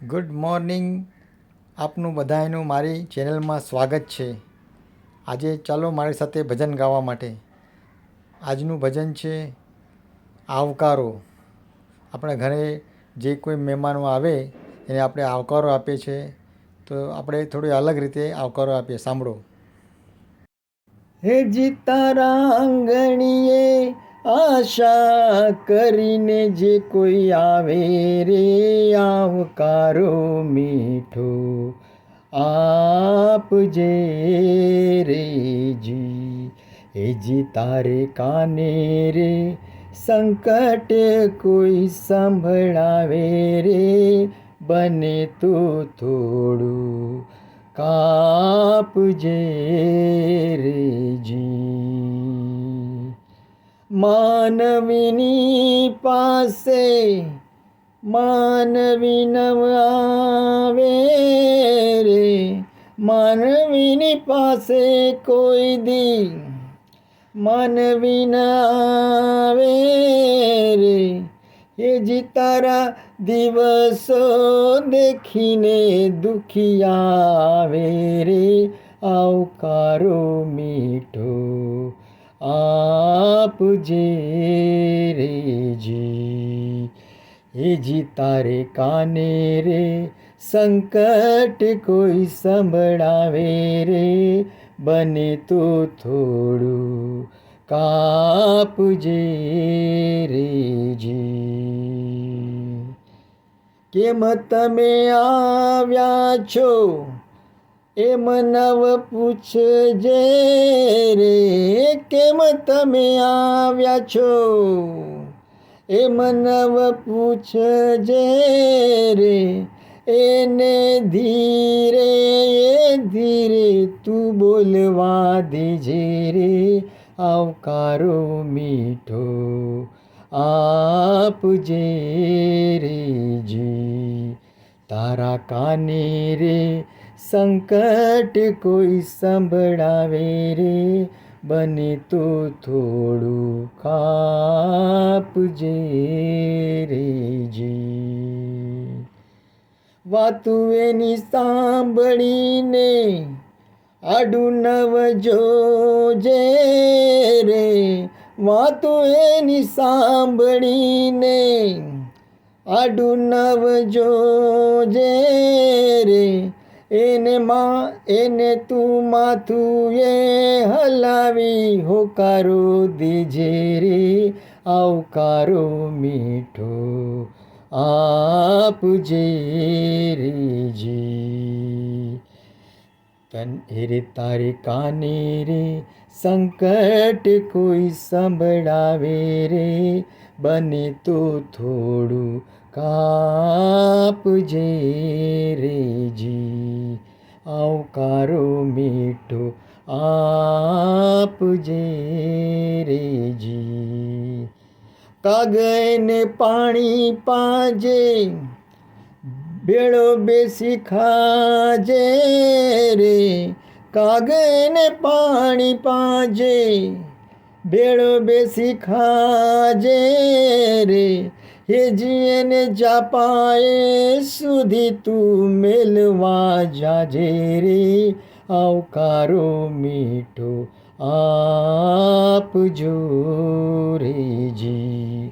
Good morning. આપનું બધાનું મારી ચેનલમાં સ્વાગત છે. આજે ચાલો મારી સાથે ભજન ગાવા માટે. આજનું ભજન છે આવકારો. આપણા ઘરે જે કોઈ મહેમાનો આવે એને આપણે આવકારો આપીએ છીએ, તો આપણે થોડી અલગ રીતે આવકારો આપીએ. સાંભળો. હે જી તારા આંગણીએ આશા કરીને જે કોઈ આવે રે, આવકારો મીઠો આપજે રે જી. હે જી તારે કાને રે સંકટ કોઈ સંભળાવે રે, બને તો થોડું કાપજે રે જી. માનવીની પાસે માનવી નવ આવે રે, માનવીની પાસે કોઈ દી માનવી ન આવે રે. એ જી તારા દિવસો દેખીને દુખિયા આવે રે, આવકારો મીઠો આપજે રે જી. એ જી તારે કાને રે સંકટ કોઈ સંભળાવે રે, બને તો થોડું કાપજે રે જી. કેમ તમે આવ્યા છો એમ નવ પૂછજે રે, કેમ તમે આવ્યા છો એમ નવ પૂછજે રે. એને ધીરે ધીરે તું બોલવા દેજે રે, આવકારો મીઠો આપજે રે જી. તારા કાને રે સંકટ કોઈ સંભળાવે રે, બને તો થોડું કાપજે રે જી. વાતું એની સાંભળીને આડું નવ જોજે રે, વાતું એની સાંભળીને આડું નવ જોજે રે. એને તું માથું એ હલાવી હોકારો દેજે રે, આવકારો મીઠો આપજે રે જી. રે તારે કાને રે સંકટ કોઈ સંભળાવે રે, બને તો થોડું કાપજે રે જી. આવકારો મીઠો આપજે રે જી. કાગને પાણી પાજે ભેળો બેસી ખાજે રે, કાગને પાણી પાજે ભેળો બેસી ખાજે રે. હેજી એને જાપાએ સુધી તું મેલવા જાજે રે, આવકારો મીઠો આપજો રે જી.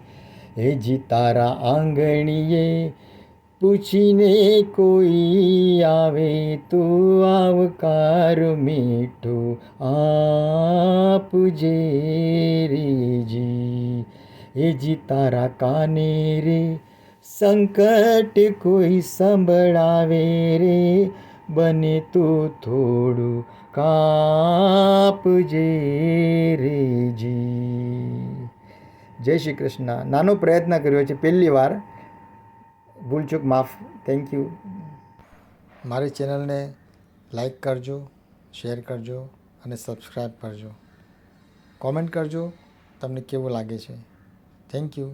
હે જી તારા આંગણીએ પૂછીને કોઈ આવે તો આવકાર મીઠો આપજે રે જી. એ જી તારા કાને રે સંકટ કોઈ સંભળાવે રે, બને તો થોડું કાપજે રે જી. જય શ્રી કૃષ્ણ. નાનો પ્રયત્ન કર્યો છે, પહેલી વાર, ભૂલચૂક માફ. Thank you. મારી ચેનલને લાઈક કરજો, શેર કરજો અને સબસ્ક્રાઈબ કરજો. કોમેન્ટ કરજો તમને કેવું લાગે છે. Thank you.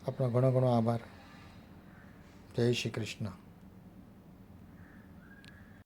આપનો ઘણો ઘણો આભાર. જય શ્રી કૃષ્ણ.